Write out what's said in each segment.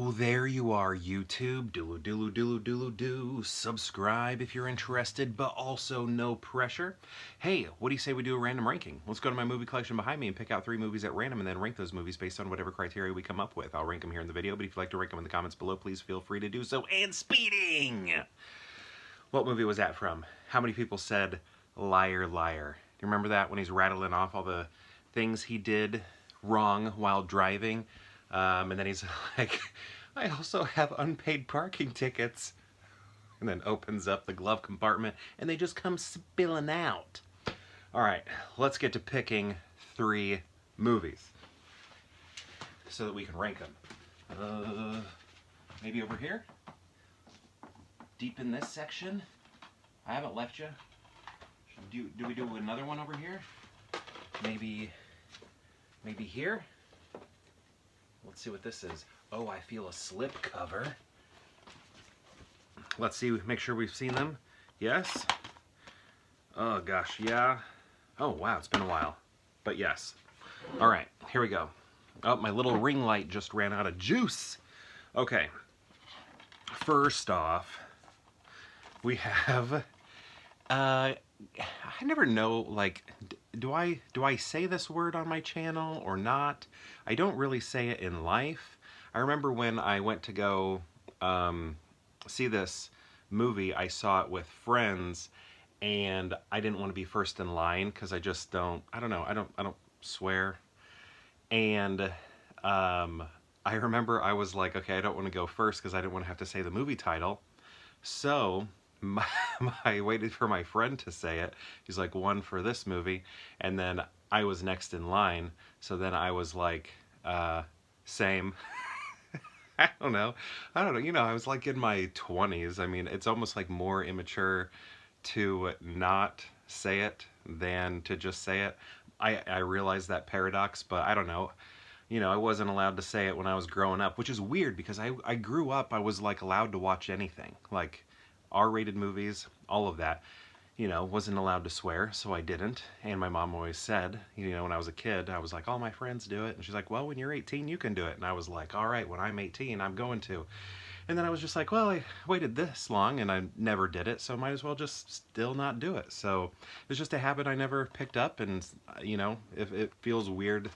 Oh, there you are, YouTube. Do. Subscribe if you're interested, but also no pressure. Hey, what do you say we do a random ranking? Let's go to my movie collection behind me and pick out 3 movies at random and then rank those movies based on whatever criteria we come up with. I'll rank them here in the video, but if you'd like to rank them in the comments below, please feel free to do so. And speeding! What movie was that from? How many people said liar, liar? Do you remember that when he's rattling off all the things he did wrong while driving? And then he's like, I also have unpaid parking tickets. And then opens up the glove compartment and they just come spilling out. All right, let's get to picking 3 movies so that we can rank them. Maybe over here? Deep in this section? I haven't left you. Do we do another one over here? Maybe here? Let's see what this is. Oh, I feel a slip cover. Let's see, make sure we've seen them. Yes? Oh gosh, yeah. Oh wow, it's been a while. But yes. All right, here we go. Oh, my little ring light just ran out of juice. Okay. First off, we have I never know, like, do I say this word on my channel or not? I don't really say it in life. I remember when I went to go see this movie, I saw it with friends, and I didn't want to be first in line because I just don't, I don't know, I don't swear. And I remember I was like, okay, I don't want to go first because I didn't want to have to say the movie title. So I waited for my friend to say it. He's like, 1 for this movie. And then I was next in line. So then I was like, same. I don't know. You know, I was like in my 20s. I mean, it's almost like more immature to not say it than to just say it. I realize that paradox, but I don't know. You know, I wasn't allowed to say it when I was growing up, which is weird because I grew up, I was like allowed to watch anything. Like R-rated movies, all of that. You know, wasn't allowed to swear, so I didn't. And my mom always said, you know, when I was a kid, I was like, all my friends do it. And she's like, well, when you're 18, you can do it. And I was like, all right, when I'm 18, I'm going to. And then I was just like, well, I waited this long and I never did it, so might as well just still not do it. So it's just a habit I never picked up, and, you know, if it feels weird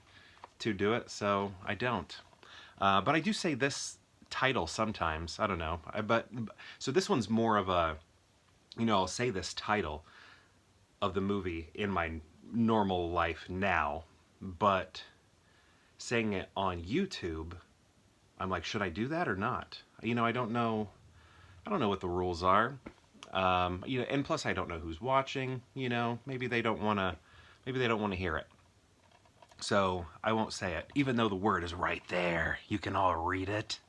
to do it, so I don't. But I do say this title sometimes. I don't know. So this one's more of a, you know, I'll say this title of the movie in my normal life now, but saying it on YouTube, I'm like, should I do that or not? You know, I don't know what the rules are. You know, and plus I don't know who's watching, you know, maybe they don't want to hear it. So I won't say it, even though the word is right there. You can all read it.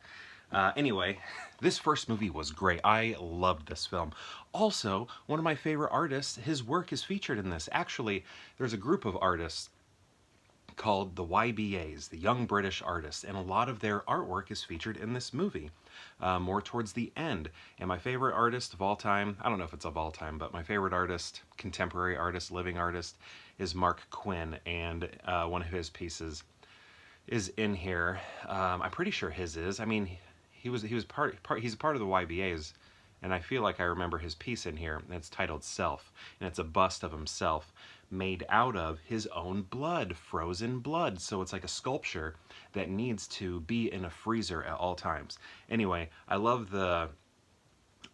Anyway, this first movie was great. I loved this film. Also, one of my favorite artists, his work is featured in this. Actually, there's a group of artists called the YBAs, the Young British Artists, and a lot of their artwork is featured in this movie, more towards the end. And my favorite artist of all time, I don't know if it's of all time, but my favorite artist, contemporary artist, living artist, is Mark Quinn, and one of his pieces is in here. I'm pretty sure his is. I mean, he's a part of the YBAs, and I feel like I remember his piece in here, and it's titled Self, and it's a bust of himself made out of his own blood, frozen blood. So it's like a sculpture that needs to be in a freezer at all times. Anyway, I love the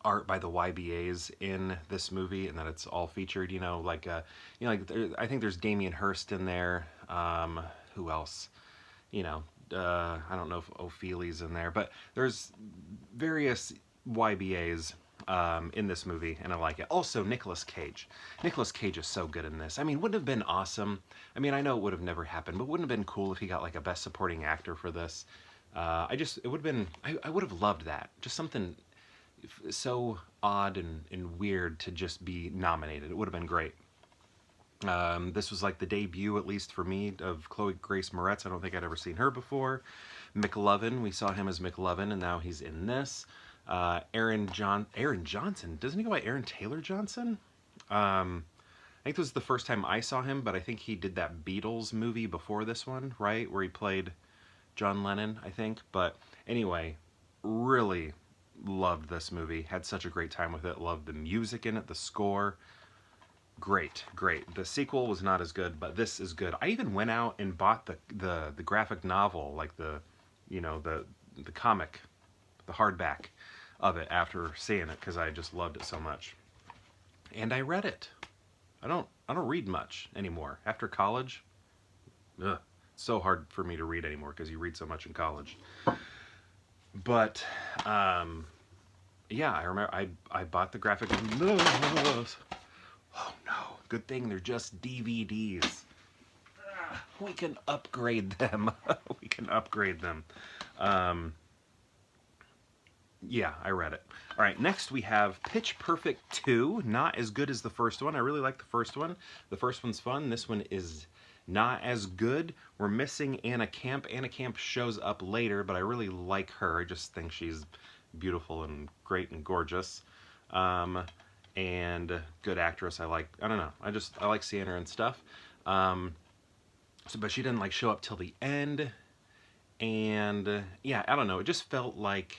art by the YBAs in this movie, and that it's all featured, you know, like I think there's Damien Hirst in there. Who else? You know, I don't know if Ophelia's in there, but there's various YBAs in this movie, and I like it. Also, Nicolas Cage. Nicolas Cage is so good in this. I mean, wouldn't it have been awesome? I mean, I know it would have never happened, but wouldn't it have been cool if he got like a Best Supporting Actor for this? It would have been, I would have loved that. Just something so odd and weird to just be nominated. It would have been great. This was like the debut, at least for me, of Chloe Grace Moretz. I don't think I'd ever seen her before. McLovin, we saw him as McLovin, and now he's in this. Aaron Johnson. Doesn't he go by Aaron Taylor Johnson? I think this was the first time I saw him, but I think he did that Beatles movie before this one, right? Where he played John Lennon, I think. But anyway, really loved this movie. Had such a great time with it. Loved the music in it, the score. Great, great. The sequel was not as good, but this is good. I even went out and bought the graphic novel, like the comic, the hardback of it after seeing it because I just loved it so much. And I read it. I don't read much anymore after college. Ugh, it's so hard for me to read anymore because you read so much in college. But yeah, I remember I bought the graphic. Oh no! Good thing they're just DVDs. We can upgrade them. We can upgrade them. Yeah, I read it. All right, next we have Pitch Perfect 2. Not as good as the first one. I really like the first one. The first one's fun. This one is not as good. We're missing Anna Camp. Anna Camp shows up later, but I really like her. I just think she's beautiful and great and gorgeous. And good actress. I don't know. I like seeing her and stuff. But she didn't like show up till the end. And yeah, I don't know. It just felt like,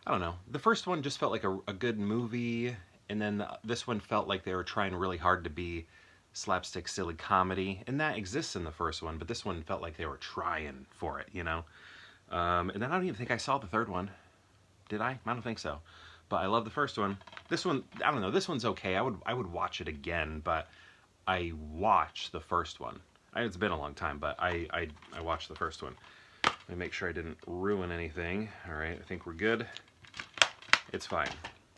I don't know. The first one just felt like a good movie, and then this one felt like they were trying really hard to be slapstick, silly comedy, and that exists in the first one, but this one felt like they were trying for it, you know? And then I don't even think I saw the third one. Did I? I don't think so. But I love the first one. This one, I don't know, this one's okay. I would watch it again, but I watched the first one. It's been a long time, but I watched the first one. Let me make sure I didn't ruin anything. All right, I think we're good. It's fine.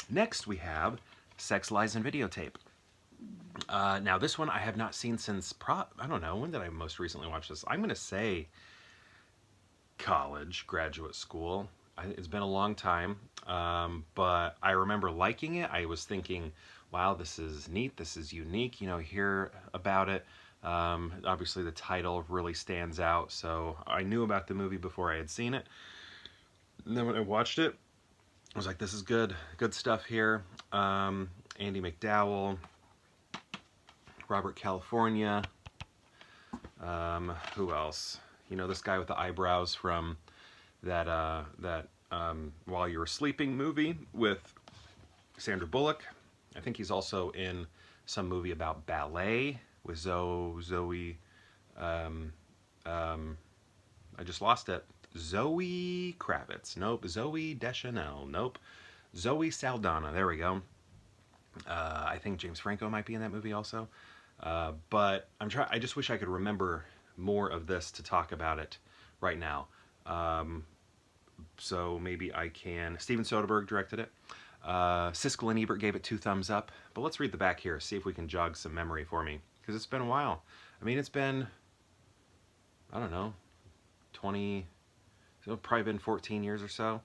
Next, we have Sex, Lies, and Videotape. Now, this one I have not seen since, I don't know, when did I most recently watch this? I'm going to say college, graduate school. It's been a long time, but I remember liking it. I was thinking, wow, this is neat, this is unique, you know, hear about it. Obviously, the title really stands out, so I knew about the movie before I had seen it. And then when I watched it, I was like, this is good stuff here. Andy McDowell, Robert California, who else? You know, this guy with the eyebrows from that While You Were Sleeping movie with Sandra Bullock. I think he's also in some movie about ballet with Zoe. I just lost it. Zoe Kravitz. Nope. Zoe Deschanel. Nope. Zoe Saldana. There we go. I think James Franco might be in that movie also. But I just wish I could remember more of this to talk about it right now. So maybe I can. Steven Soderbergh directed it. Siskel and Ebert gave it 2 thumbs up. But let's read the back here, see if we can jog some memory for me. Because it's been a while. I mean, it's been, I don't know, 20, it's probably been 14 years or so.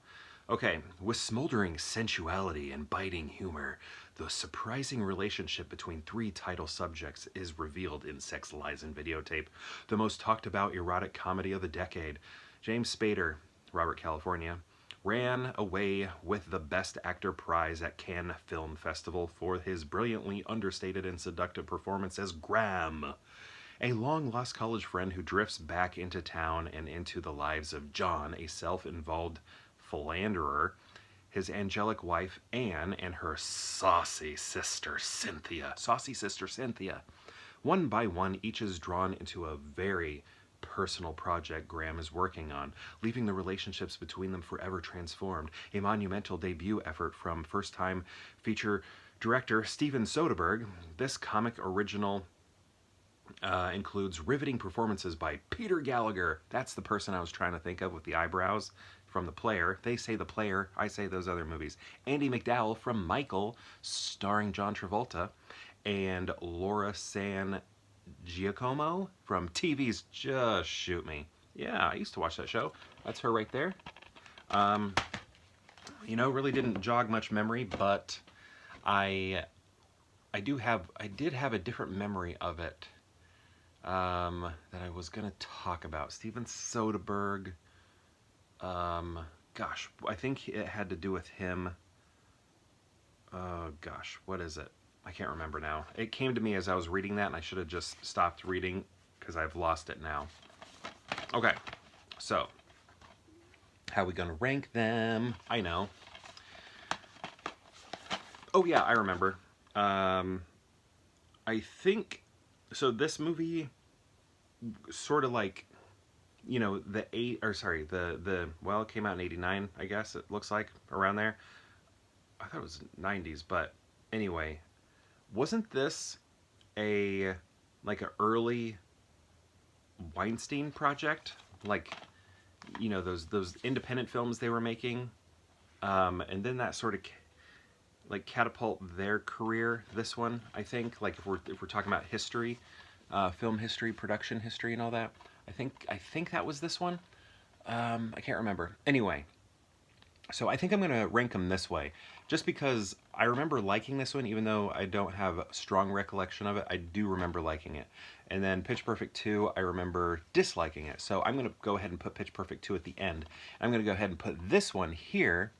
Okay, with smoldering sensuality and biting humor, the surprising relationship between 3 title subjects is revealed in Sex, Lies, and Videotape, the most talked about erotic comedy of the decade. James Spader, Robert California, ran away with the Best Actor prize at Cannes Film Festival for his brilliantly understated and seductive performance as Graham, a long-lost college friend who drifts back into town and into the lives of John, a self-involved philanderer, his angelic wife Anne, and her saucy sister Cynthia. One by one, each is drawn into a very personal project Graham is working on, leaving the relationships between them forever transformed. A monumental debut effort from first-time feature director Steven Soderbergh, this comic original includes riveting performances by Peter Gallagher. That's the person I was trying to think of with the eyebrows from The Player. They say The Player, I say those other movies. Andy McDowell from Michael, starring John Travolta, and Laura San Giacomo from TV's Just Shoot Me. Yeah, I used to watch that show. That's her right there. You know, really didn't jog much memory, but I did have a different memory of it that I was gonna talk about. Steven Soderbergh. Gosh, I think it had to do with him. Gosh, what is it? I can't remember now. It came to me as I was reading that, and I should have just stopped reading because I've lost it now. Okay, so How are we gonna rank them? I know. Oh yeah, I remember. I think so. This movie, sort of like, you know, the well, it came out in '89. I guess it looks like around there. I thought it was '90s, but anyway, wasn't this a like an early Weinstein project? Like, you know, those independent films they were making, and then that sort of like catapult their career. This one, I think, like if we're talking about history, film history, production history, and all that, I think that was this one. I can't remember. Anyway, so I think I'm gonna rank them this way, just because I remember liking this one, even though I don't have a strong recollection of it. I do remember liking it. And then Pitch Perfect 2, I remember disliking it. So I'm gonna go ahead and put Pitch Perfect 2 at the end. I'm gonna go ahead and put this one here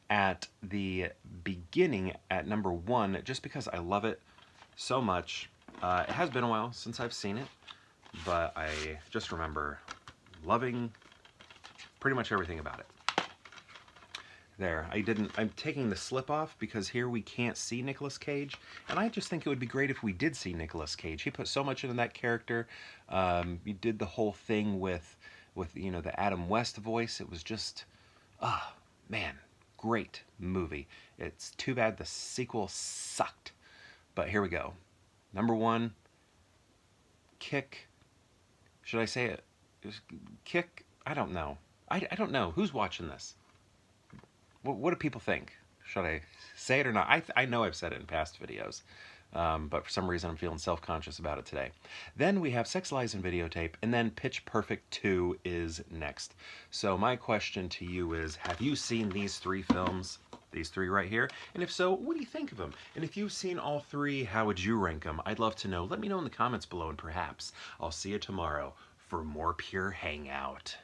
at the beginning at number 1, just because I love it so much. It has been a while since I've seen it, but I just remember loving pretty much everything about it. There, I'm taking the slip off because here we can't see Nicolas Cage, and I just think it would be great if we did see Nicolas Cage. He put so much into that character. He did the whole thing with you know, the Adam West voice. It was just, man, great movie. It's too bad the sequel sucked, but here we go. Number 1, Kick. Should I say it? Kick? I don't know. I don't know. Who's watching this? What do people think? Should I say it or not? I know I've said it in past videos, but for some reason I'm feeling self-conscious about it today. Then we have Sex, Lies, and Videotape, and then Pitch Perfect 2 is next. So my question to you is, have you seen these 3 films? These 3 right here? And if so, what do you think of them? And if you've seen all 3, how would you rank them? I'd love to know. Let me know in the comments below, and perhaps I'll see you tomorrow for more Pure Hangout.